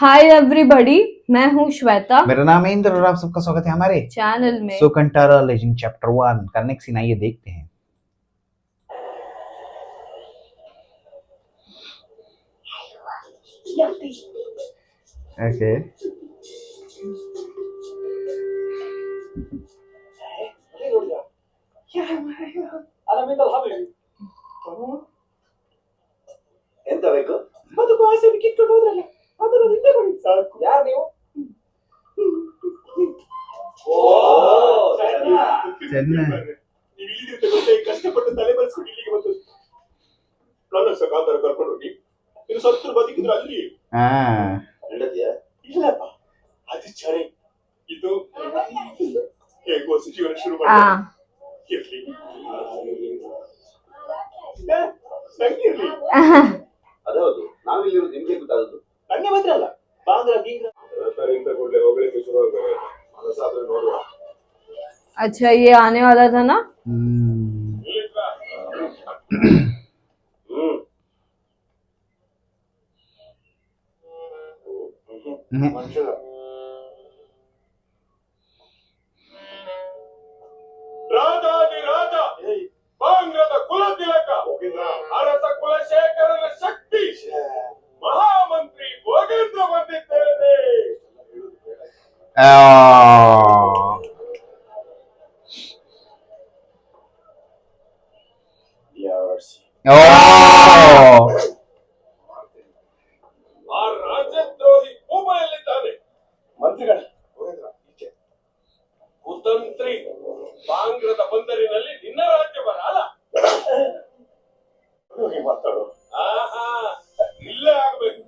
Hi everybody, मैं हूँ श्वेता। मेरा नाम है इंद्र और आप सबका स्वागत है हमारे चैनल में। सुकंटारा लेजेंड चैप्टर 1 का नेक्स्ट सीन आइए देखते हैं। ओके ಎಂತ ಬೇಕು ಬದುಕು ಆಸೆ ಕಿತ್ಕೊಂಡು ಹೋದ್ರಲ್ಲ ಅದನ್ನು ನಿಂದೆ ಕೊಡಿ ಸಾಕು. ಯಾರು ನೀವು? ನೀವು ಇಲ್ಲಿಗೆ ತಗೊಂಡೆ ಕಷ್ಟಪಟ್ಟು ತಲೆ ಬರೆಸ್ಕೊಂಡು ಇಲ್ಲಿಗೆ ಬಂದು ನನ್ನ ಸಕಾಂತರ ಕರ್ಕೊಂಡು ಹೋಗಿ ಇನ್ನು ಸತ್ತು ಬದುಕಿದ್ರು ಅಲ್ಲಿ ಹೇಳದ್ಯಾ? ಇಲ್ಲಪ್ಪ, ಅದು ಚರಿ. ಇದು ಹೇಗೋ ಜೀವನ ಶುರು ಮಾಡಿ ಇರ್ಲಿ ನಂಗಿರ್ಲಿ. ಅದೌದು, ನಾವಿಲ್ಲಿರೋದು ನಿಮ್ಗೆ ಗೊತ್ತಾಗೋದು ನಂಗೆ ಮಾತ್ರ ಅಲ್ಲ. ಬಾಂಗ್ಲಾ ಗೀಂಗ್ರ ಕೂಡಲೇ ಹೋಗ್ಲಿಕ್ಕೆ ಶುರು ಆಗ್ತದೆ. ಮನಸ್ಸಾದ್ರೆ ನೋಡುವ. अच्छा, ये आने वाला था ना। ರಾಜಾದಿರಾಜ ಬಾಂಗ್ಲದ ಕುಲ ತಿಲಕ ಅರಸ ಕುಲಶೇಖರನ ಶಕ್ತಿ ಮಹಾಮಂತ್ರಿ ಭೋಗೇಂದ್ರ ಬಂದಿದ್ದೇನೆ. ಆ ರಾಜದ್ರೋಹಿ ಭೂಮಿಯಲ್ಲಿದ್ದಾನೆ. ಮಂತ್ರಿಗಳ ಕುತಂತ್ರಿ ಬಾಂಗ್ಲದ ಬಂದರಿನಲ್ಲಿ ನಿನ್ನ ರಾಜ್ಯ ಬರ ಅಲ್ಲ ಮಾತಾಡು. ಆಹಾ, ಇಲ್ಲೇ ಆಗ್ಬೇಕು.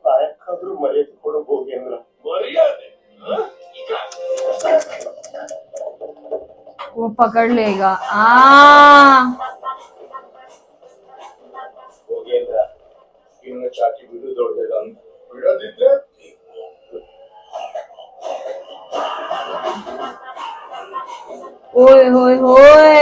ಯಾಕಾದ್ರೂ ಮರ್ಯಾದೆ ಕೊಡು ಭೋಗೇಂದ್ರ. ಮರ್ಯಾದೆ वो पकड़ लेगा। ಭೋಗೇಂದ್ರ ಇನ್ನು ಚಾಟಿ ಬಿಡು ದೊಡ್ಡದ ಬಿಡದಿದ್ರೆ ओए होए होए।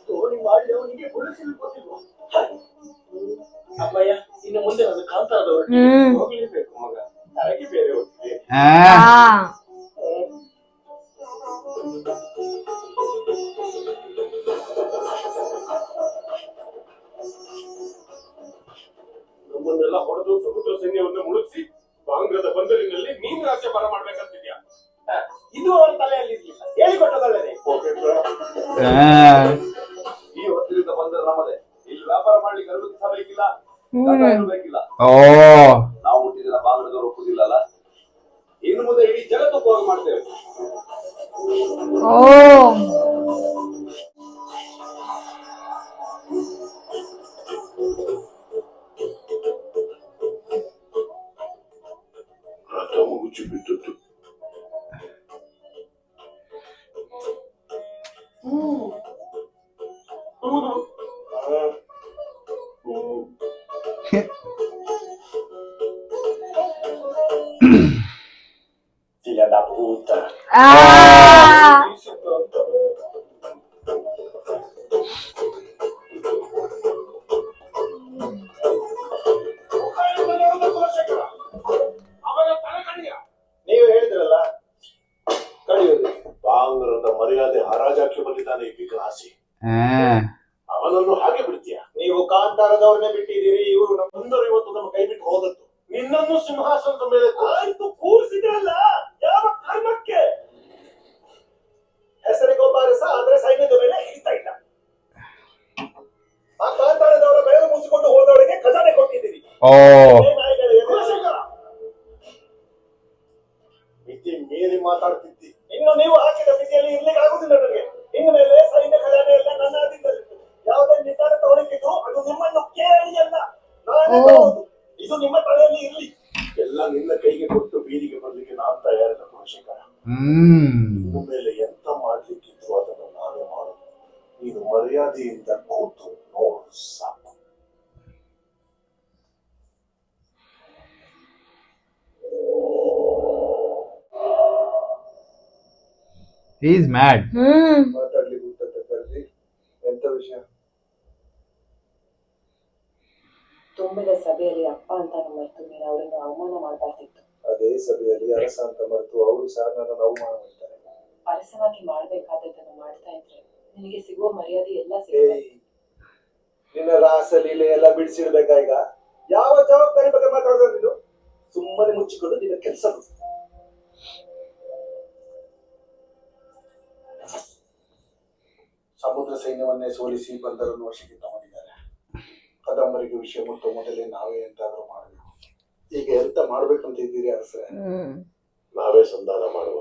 ತೋಡಿ ಮಾಡಿ ಅವನಿಗೆ ಉಳಿಸಲು ಕೊಟ್ಟಿಲ್ವ? ಅಮ್ಮಯ್ಯ, ಇನ್ನು ಮುಂದೆ ನನ್ನ ಕಾಂತಾರದವರು ಹೋಗಲೇಬೇಕು ಮಗ. ನನಗೆ ಬೇರೆ ಹೋಗ್ತಿದೆ. ನಮ್ಮನ್ನೆಲ್ಲ ಹೊಡೆದು ಸಮುದ್ರ ಸೈನ್ಯವನ್ನು ಮುಳುಗಿಸಿ ಬಾಂಗ್ಲದ ಬಂದರಿನಲ್ಲಿ ನೀನ್ ರಾಜ್ಯ ಬರ ಮಾಡ್ಬೇಕಂತಿದ್ಯಾ? ಇದು ಅವರ ತಲೆಯಲ್ಲಿ ಇರ್ಲಿಲ್ಲ, ಹೇಳಿಕೊಟ್ಟದಲ್ಲದೆ. ಈ ಹೊತ್ತಿನಿಂದ ಬಂದರೆ ನಮ್ಮದೇ. ಇಲ್ಲಿ ವ್ಯಾಪಾರ ಮಾಡ್ಲಿಕ್ಕೆ ಅನುಮತಿಸಬೇಕಿಲ್ಲ, ಇರಬೇಕಿಲ್ಲ. ನಾವು ಹುಟ್ಟಿದ ಬಾಂಗ್ಲದವರು ಒಪ್ಪುದಿಲ್ಲಲ್ಲ. ಇನ್ನು ಮುಂದೆ ಇಡೀ ಜಗತ್ತು ಹೋಗಿ ಮಾಡ್ತೇವೆ. ರಥ ಮುಚ್ಚಿ ಬಿಟ್ಟದ್ದು. Figlia da puta. ಅವನನ್ನು ಹಾಗೆ ಬಿಡ್ತೀಯ? ನೀವು ಕಾಂತಾರದವ್ರನ್ನೇ ಬಿಟ್ಟಿದ್ದೀರಿ, ಇವರು ಬಂದರು ಇವತ್ತು ನಮ್ಮ ಕೈ ಬಿಟ್ಟು ಹೋದದ್ದು. ನಿನ್ನನ್ನು ಸಿಂಹಾಸನದ ಮೇಲೆ ಆಯ್ತು ಕೂರಿಸಿದ್ರಲ್ಲ, ಯಾವ ಕರ್ಮಕ್ಕೆ? ಹೆಸರಿಗೊಬ್ಬ ಅರಸ, ಆದ್ರೆ ಸೈನ್ಯದ ಮೇಲೆ ಹಿಡಿತಾ ಇಲ್ಲ. ಆ ಕಾಂತಾರದವರ ಬೆಳೆದು ಮುಗಿಸಿಕೊಂಡು ಹೋದವರಿಗೆ ಖಜಾನೆ ಕೊಟ್ಟಿದ್ದೀರಿ. ಮಿತಿ ಮೀರಿ ಮಾತಾಡ್ತಿದ್ದಿ. ಇನ್ನು ನೀವು ಹಾಕಿದ ಮಿತಿಯಲ್ಲಿ ಇರ್ಲಿಕ್ಕೆ ಆಗುದಿಲ್ಲ ನನಗೆ. ಇನ್ನು ಮೇಲೆ ಸೈನ್ಯ ಖಜಾನೆ ಎಲ್ಲ ನನ್ನ ಅಧೀನದಲ್ಲಿತ್ತು. ಯಾವುದೇ ನಿರ್ಧಾರ ತಗೊಳ್ಳಿದ್ದು ಅದು ನಿಮ್ಮನ್ನು ಕೇಳಿ ಅಲ್ಲ, ನಾನೇ ತಗೊಳ್ಳೋದು. ಇದು ನಿಮ್ಮ ತಲೆಯಲ್ಲಿ ಇರ್ಲಿ. ಎಲ್ಲ ನಿನ್ನ ಕೈಗೆ ಕೊಟ್ಟು ಬೀದಿಗೆ ಬರ್ಲಿಕ್ಕೆ ನಾನು ತಯಾರಿಲ್ಲ ಕುಲಶೇಖರ. ಇನ್ನು ಮೇಲೆ ಎಂತ ಮಾಡ್ಲಿಕ್ಕಿದ್ರು ಅದನ್ನು ನಾನೇ ಮಾಡೋದು. ನೀನು ಮರ್ಯಾದೆಯಿಂದ ಕೂತು ನೋಡು ಸಾಕು. He is mad. ಮಾತಾಡ್ಲಿಕ್ಕೆ ಉಂಟಂತ ಕರೆದಿ ಎಂತ ವಿಷಯ? ತುಂಬಿದ ಸಭೆಯಲ್ಲಿ ಅಪ್ಪ ಅಂತ ಮರೆತು ನೀನು ಅವರನ್ನು ಅವಮಾನ ಮಾಡಬಾರ್ದಿತ್ತು. ಅದೇ ಸಭೆಯಲ್ಲಿ ಅರಸ ಅಂತ ಮರೆತು ಅವರು ಸಹ ನನ್ನನ್ನು ಅವಮಾನ ಮಾಡ್ತಾರೆ. ಅರಸನಾಗಿ ಮಾಡ್ಬೇಕಾದದ್ದನ್ನು ಮಾಡ್ತಾ ಇದ್ರೆ ನಿನಗೆ ಸಿಗುವ ಮರ್ಯಾದೆ ಎಲ್ಲ ಸಿಗುತ್ತೆ. ನಿನ್ನ ರಾಸ ಲೀಲೆ ಎಲ್ಲ ಬಿಡಿಸಿಡ್ಬೇಕಾ ಈಗ? ಯಾವ ಜವಾಬ್ದಾರಿ ಬಗ್ಗೆ ಮಾತಾಡೋದು ನೀನು? ಸುಮ್ಮನೆ ಮುಚ್ಚಿಕೊಂಡು ನಿನ್ನ ಕೆಲಸ. ಸಮುದ್ರ ಸೈನ್ಯವನ್ನೇ ಸೋಲಿಸಿ ಬಂದರನ್ನು ವಶಕ್ಕೆ ತಗೊಂಡಿದ್ದಾರೆ. ಕದಂಬರಿಗೆ ವಿಷಯ ಮುಟ್ಟುವ ಮೊದಲೇ ನಾವೇ ಎಂತಾದ್ರೂ ಮಾಡಬೇಕು. ಈಗ ಎಂತ ಮಾಡ್ಬೇಕಂತ ಇದ್ದೀರಿ ಅರಸರೇ? ನಾವೇ ಸಂಧಾನ ಮಾಡುವ.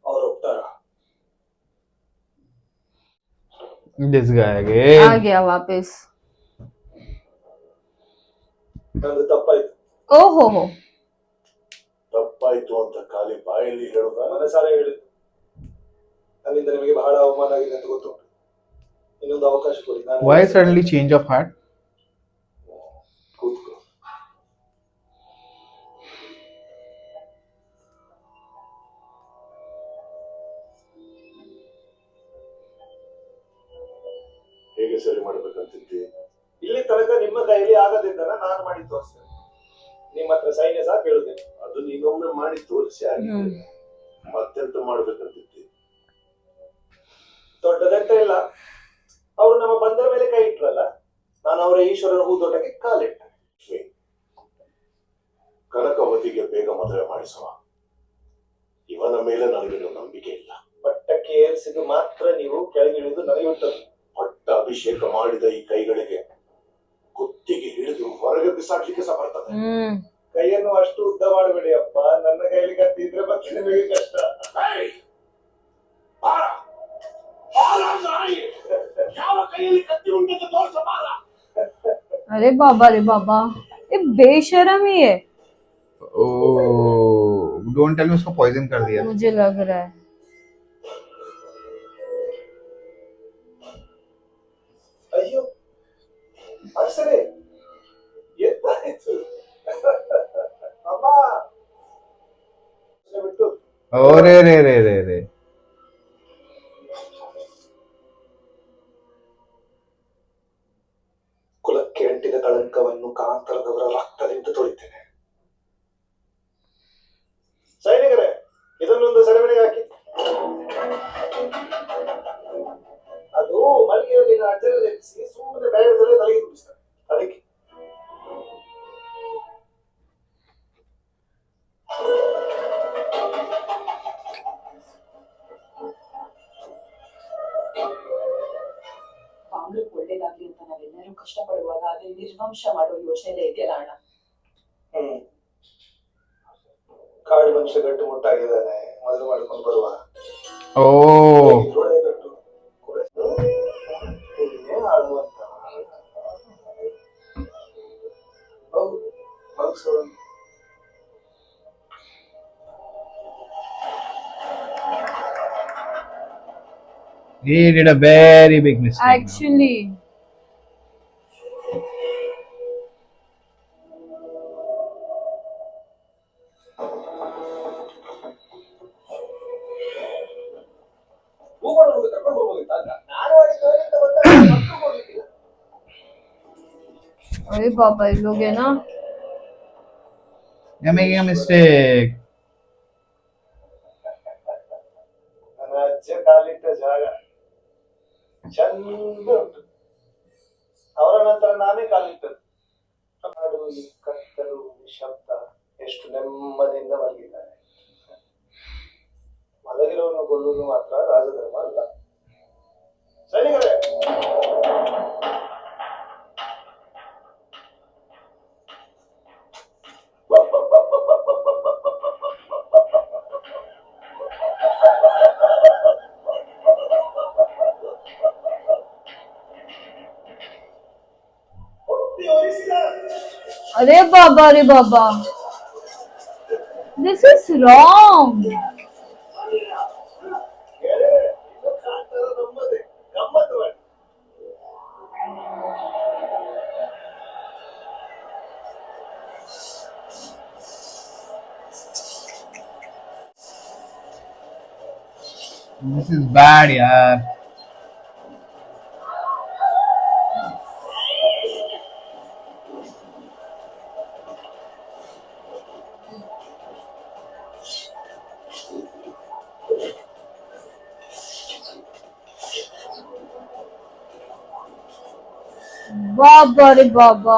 ಅವ್ರು ಒಪ್ತಾರ? This guy uh again. गया वापस. ನಂದು ತಪ್ಪಾಯ್ತು. ओहो हो. ತಪ್ಪಾಯ್ತು ಅಂತ ಖಾಲಿ ಬಾಯಲ್ಲಿ ಹೇಳುದ? ಮನಸಾರೆ ಹೇಳಿದ್ದು. ನನ್ನಿಂದ ನಿಮಗೆ ಬಹಳ ಅವಮಾನ ಆಗಿದೆ ಅಂತ ಗೊತ್ತುಂಟು. ಇನ್ನೊಂದು ಅವಕಾಶ ಕೊಡಿ. Why suddenly change of heart? ಕೂತ್ಕೋ. ಹೇಗೆ ಸರಿ ಮಾಡ್ಬೇಕಂತಿದ್ದಿ? ಇಲ್ಲಿ ತನಕ ನಿಮ್ಮ ಕೈಯಲ್ಲಿ ಆಗದಿದ್ದನ್ನ ನಾನು ಮಾಡಿ ತೋರಿಸ್ತೇನೆ. ನಿಮ್ಮ ಹತ್ರ ಸೈನ್ಯ ಸಹ ಕೇಳುತ್ತೇನೆ. ಅದು ನೀನೊಮ್ಮೆ ಮಾಡಿ ತೋರಿಸಿ ಆಗಿದೆ. ಮತ್ತೆಂತ ಮಾಡ್ಬೇಕಂತಿದ್ದಿ? ದೊಡ್ಡದಂತ ಇಲ್ಲ. ಅವರು ನಮ್ಮ ಬಂದರ ಮೇಲೆ ಕೈ ಇಟ್ರಲ್ಲ, ನಾನು ಅವರ ಈಶ್ವರನ ಹೂದೋಟಕ್ಕೆ ಕಾಲಿಟ್ಟೆ. ಕನಕವತಿಗೆ ಬೇಗ ಮದುವೆ ಮಾಡಿಸುವ. ಇವನ ಮೇಲೆ ನನಗಿನ್ನು ನಂಬಿಕೆ ಇಲ್ಲ. ಪಟ್ಟಕ್ಕೆ ಏರಿಸಿದ್ದು ಮಾತ್ರ ನೀವು ಕೆಳಗಿಳಿದು ನನಗುಂಟದು. ಪಟ್ಟ ಅಭಿಷೇಕ ಮಾಡಿದ ಈ ಕೈಗಳಿಗೆ ಕುತ್ತಿಗೆ ಹಿಡಿದು ಹೊರಗೆ ಬಿಸಾಡ್ಲಿಕ್ಕೆ ಸಹ ಬರ್ತದೆ. ಕೈಯನ್ನು ಅಷ್ಟು ಉದ್ದ ಮಾಡಬೇಡಿ ಅಪ್ಪ. ನನ್ನ ಕೈಲಿ ಕತ್ತಿ ಇದ್ರೆ ಮತ್ತೆ ನಿಮಗೆ ಕಷ್ಟ. ಯಾವ ಕೈಯಲ್ಲಿ ಕತ್ತಿ ಉಂಟು ತೋರಿಸ ಬಾರ. अरे बाबा, ये बेशरम ही है. Oh, don't tell me उसको poison कर दिया. मुझे लग रहा है. ಅಯ್ಯೋ ಅರಸರೇ, ಎತ್ತಾಯ್ತು ಅಮ್ಮ. ಬಿಟ್ಟು Oh, re. ಕುಲಕ್ಕೆ ಅಂಟಿದ ಕಳಂಕವನ್ನು ಕಾಂತರದವರ ರಕ್ತದಿಂದ ತೊಳಿತೇನೆ. ಸೈನಿಕರೇ, ಇದನ್ನೊಂದು ಸೆರೆಮನೆಗೆ ಹಾಕಿ. ಅದು ಮಲ್ಲಿಗೆಯಲ್ಲಿನ ಅಜ್ಜರಲ್ಲಿರಿಸಿ ಸುಮ್ಮನೆ ಬೇಡದಲ್ಲೇ ತಲೆಗೆ ತುಂಬಿಸ್ತಾರೆ. ಅದಕ್ಕೆ ಕಾಂಗ್ರೆಸ್ ಒಳ್ಳೇದಾಗ್ಲಿ ಅಂತ ನಾವೆಲ್ಲರೂ ಕಷ್ಟಪಡುವಾಗ ಅದನ್ನ ನಿರ್ವಂಶ ಮಾಡೋ ಯೋಚನೆ ಇದೆಯಲ್ಲ ಅಣ್ಣ. ಕಾಡು ಮನುಷ್ಯ ಗಟ್ಟು ಮುಟ್ಟಾಗಿದ್ದಾನೆ. ಮದುವೆ ಮಾಡ್ಕೊಂಡು ಬರುವ. Oh. ಆಡುವಂತ ಹೌದು, ಮನಸ್ಸು. He did a very big mistake. Actually. अरे बाबा, ये लोग है ना. You're making a mistake. ನನ್ನ ಅಜ್ಜ ಕಾಲಿಟ್ಟ ಜಾಗ. ಚಂದ ಉಂಟು. ಅವರ ನಂತರ ನಾನೇ ಕಾಲಿಟ್ಟದ್ದು. ನಾಡು ಈ ಕತ್ತಲು ಶಬ್ದ ಎಷ್ಟು ನೆಮ್ಮದಿಯಿಂದ ಮಲಗಿದ್ದಾರೆ. ಮಲಗಿರೋನು ಕೊಲ್ಲುವುದು ಮಾತ್ರ ರಾಜಧರ್ಮ ಅಲ್ಲ. ಸೈನಿಕರೇ, अरे बाबा, this is wrong. This is bad, yaar. बाबा रे बाबा,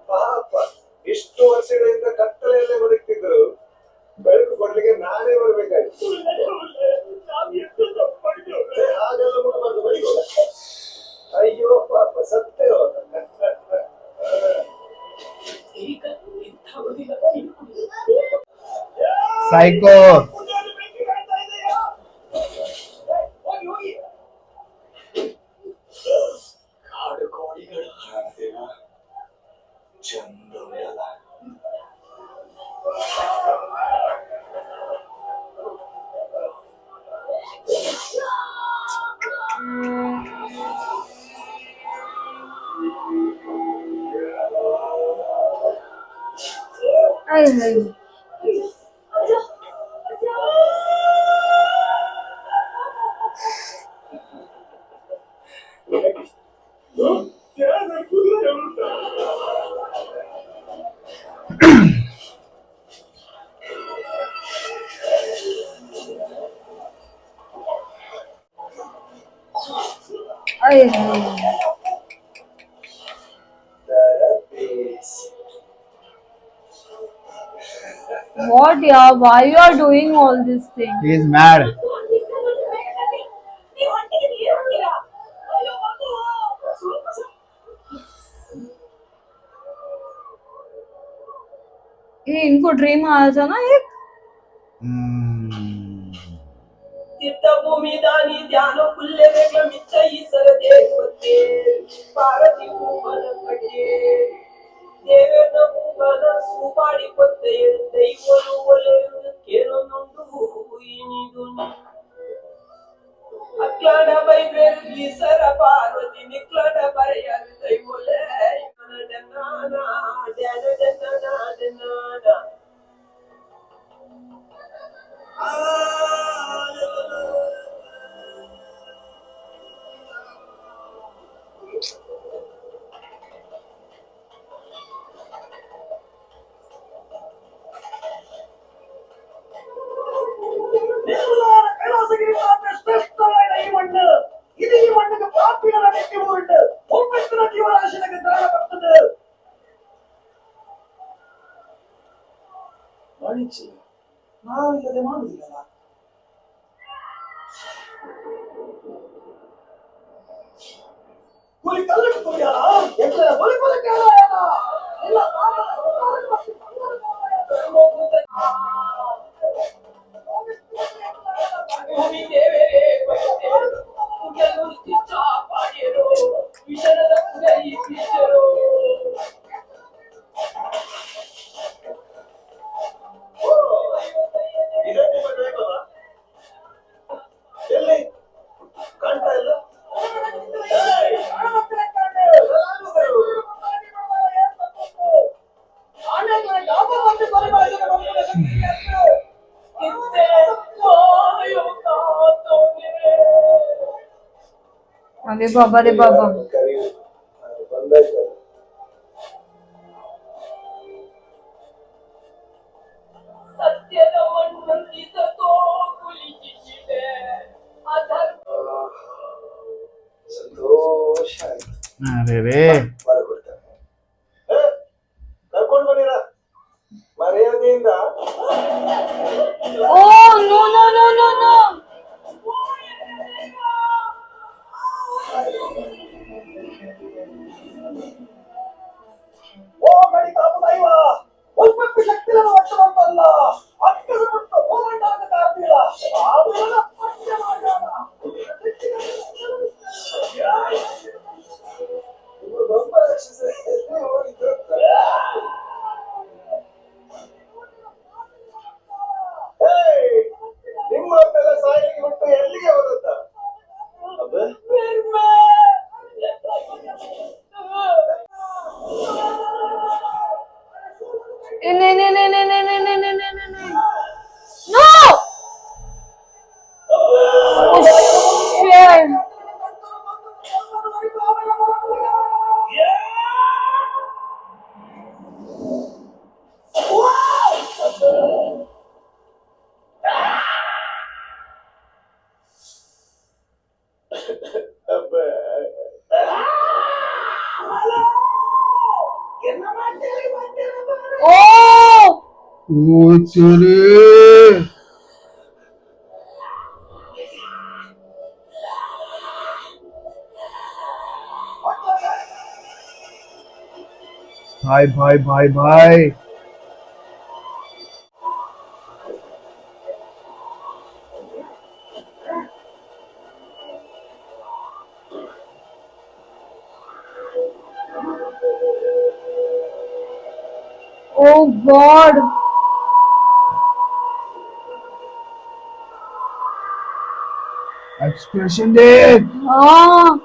ಪಾಪ ಇಷ್ಟು ವರ್ಷಗಳಿಂದ ಕತ್ತಲೆಯಲ್ಲೇ ಬದುಕ್ತಿದ್ರು. ಬೆಳಕು ಕೊಡ್ಲಿಕ್ಕೆ ನಾನೇ ಬರ್ಬೇಕಾಯ್ತು. ಹಾಗೆಲ್ಲ ಮುಟ್ಬಾರ್ದು, ಬಡಿಗೋ. ಅಯ್ಯೋ ಪಾಪ ಸತ್ತೇ ಹೋದ. Psycho. ಕಾಡು ಕೋಳಿಗಳು ಕಾಣ್ತೀವ ಚಂದ ಉಂಟಲ್ಲ. ay ay, ay ay. What, yeah? Why you are doing all these things? He is mad. ये इनको ड्रीम आया था ना एक. तीर्थभूमी दानी ध्यान खुल्ले वेगळ मित्र ही सरदे पत्ते पारती भूमन कटे देवेन भूमन सुपाडी पत्ते दैवनु वले केनो नुंडु इनिदुन अक्लाड बैबेर लीसर पार्वती निक्लाड बरयार दैवले दनाना दनाना ಕೈಲಾಸಗಿರಿ ಶ್ರೇಷ್ಠವಾದ ಈ ಮಣ್ಣು. ಇದು ಈ ಮಣ್ಣಿಗೆ ಪಾಪಿಗಳ ನೆಟ್ಟಿ ಊರುಂಟು. ಒಬ್ಬೆತ್ತಿನ ಜೀವರಾಶಿಗೆ ದಾನ ಬರ್ತದೆ. ವಾಣಿಜ್ಯ ನಾವಿಲ್ಲದೆ ಮಾಡುವುದಿಲ್ಲ. ಕೂಲಿ ಕಲ್ಲಕ್ಕೆ ಕೂಲಿಯಾರ ಎಷ್ಟರ ಬಲಿಪದಕ್ಕೆ ಇಲ್ಲ ಭೂಮಿ ದೇವರೇ ಮುಗಿಯಲು ಚಿಚ್ಚ ಪಾಡಿಯರು ವಿಷಣದ ಪುರೈ ಬೀಜರು ಇದಕ್ಕೆ ಬೇಕಲ್ಲ ಎಲ್ಲಿ ಕಾಣ್ತಾ ಇಲ್ಲ. अरे बाबा रे बाबा, ಅರೆ ರೇ ವರ ಕೊಡ್ತಾರೆ. ಕರ್ಕೊಂಡು ಬನ್ನಿರ ಮರ್ಯಾದೆಯಿಂದ. Oh, no, no, no, no, no. ಓ ಗಡಿ ಕಾಪು ದೈವ ಒಬ್ಬ ಶಕ್ತಿಯನ್ನು ಒಟ್ಟುಕೊಂಡಲ್ಲ ಅಕ್ಕದ ಬಿಟ್ಟು ಹೋರಾಟ ಕಾರ್ತಿಲ್ಲ ಆಮೇಲೆ ಪಟ್ಟ ಮಾಡ್ಯಾನ. ಇವ್ರು ದೊಡ್ಡ ರಕ್ಷಿಸಿ ಎಲ್ಲಿ ಹೋಗಿದ್ರು? ಹೇಯ್, ನಿಮ್ಮವನ್ನೆಲ್ಲ ಸಾಯಲಿಕ್ಕೆ ಬಿಟ್ಟು ಎಲ್ಲಿಗೆ ಬರುತ್ತ? ಅಬ್ಬ No, no, no, no, no, no, no, no, no, no, no. No! Oh, shit. ಅಬ್ಬ Oh! ಕೂಚುರಿ भाई भाई भाई भाई Oh, God. एक्सप्रेशन देख Ah.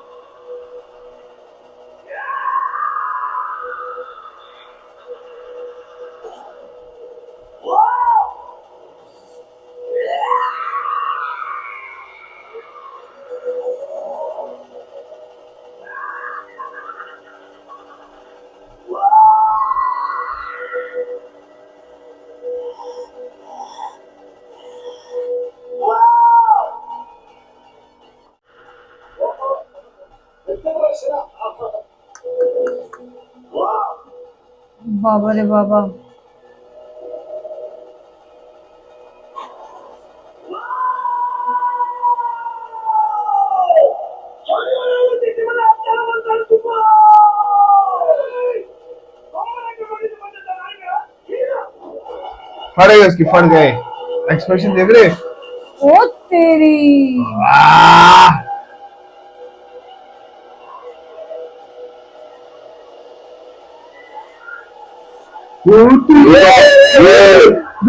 बाबा रे बाबा. फट गए उसकी फट गए एक्सप्रेशन देख रहे ओ तेरी. वाह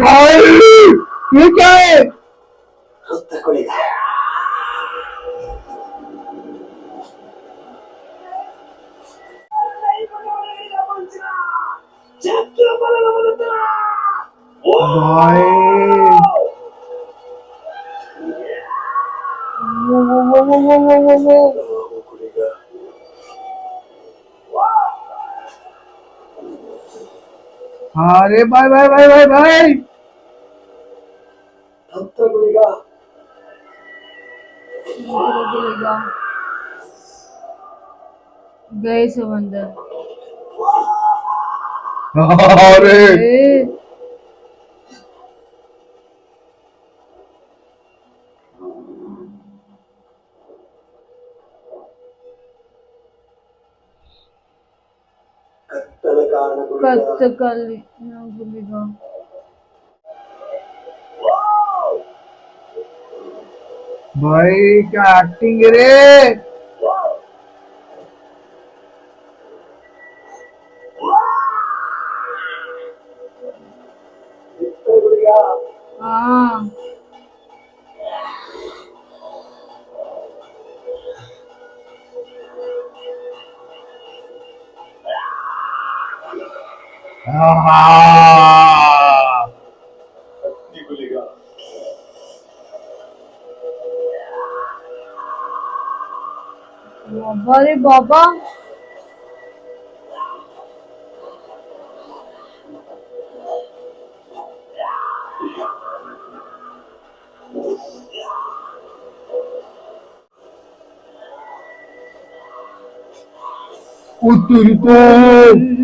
भाई ये क्या है ಹುತ್ತಕೊಳ್ಳಿಗ भाई Whoa, whoa, whoa, whoa, whoa, whoa, whoa. ಕುಳಿಗ अरे भाई भाई भाई भाई भाई ಹುತ್ತಕೊಳ್ಳಿಗ गए समंदर. अरे ए, ಕತ್ತಲ ಕಾರಣ कत कल ना गुलिगा. भाई क्या एक्टिंग है रे ಹುತ್ತಕೊಳ್ಳಿಗ हाँ. आहा ಕುಳಿಗ बाबा रे बाबा. Whoa!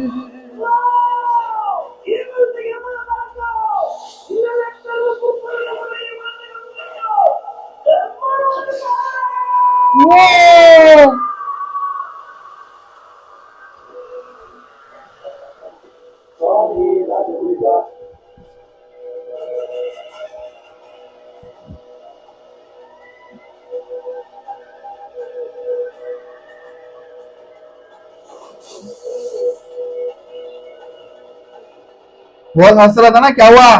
बहुत हंस रहा था ना, क्या हुआ?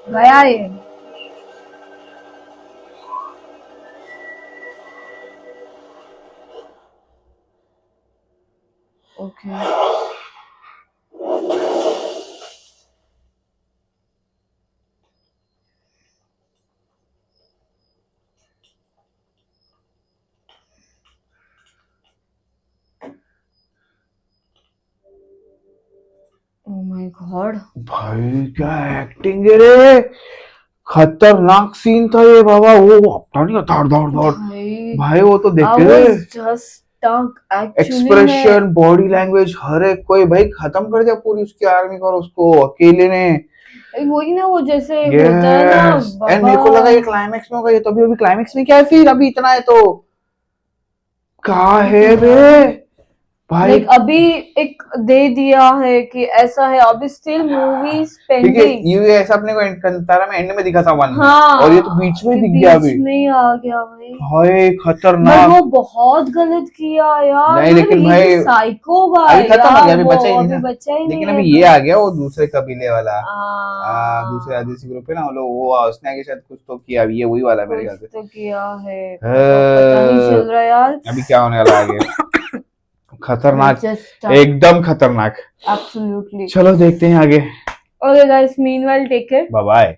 गया ये। ओके। Oh my God. भाई क्या एक्टिंग है रे, खतरनाक सीन था ये बाबा। वो पता नहीं दौड़ दौड़ दौड़ भाई, वो तो I देखे was just stuck actually। Expression, body language, हर एक कोई भाई खत्म कर दिया पूरी उसकी आर्मी को, और उसको अकेले ने। वही ना, वो जैसे होता है ना एंड मेरे को लगा ये क्लाइमेक्स में होगा, ये तो अभी क्लाइमेक्स में क्या है फिर, अभी इतना है तो कहाँ है बे भाई। लाइक अभी एक दे दिया है कि ऐसा है, अभी स्टिल मूवीज ठीक है, पेंडिंग। ये ऐसा अपने को कंतारा में एंड में दिखा था वन में, हाँ, और ये तो बीच में दिख गया अभी। बीच में ही आ गया भाई। भाई खतरनाक। वो बहुत गलत किया यार। नहीं लेकिन भाई साइको भाई, अभी खत्म हो गया, अभी वो बचा ही नहीं अभी ना। बचा ही नहीं लेकिन है अभी ये आ गया वो दूसरे कबीले वाला, दूसरे हाँ, आदिवासी ग्रुप है ना, वो लोग, वो उसने आगे शायद कुछ तो किया, अभी ये वही वाला है मेरे ख्याल कुछ से। तो किया है, पता नहीं चल रहा यार अभी क्या होने वाला है आगे। खतरनाक, Just एकदम खतरनाक। absolutely। चलो देखते हैं आगे। Okay guys, meanwhile take care। Bye bye.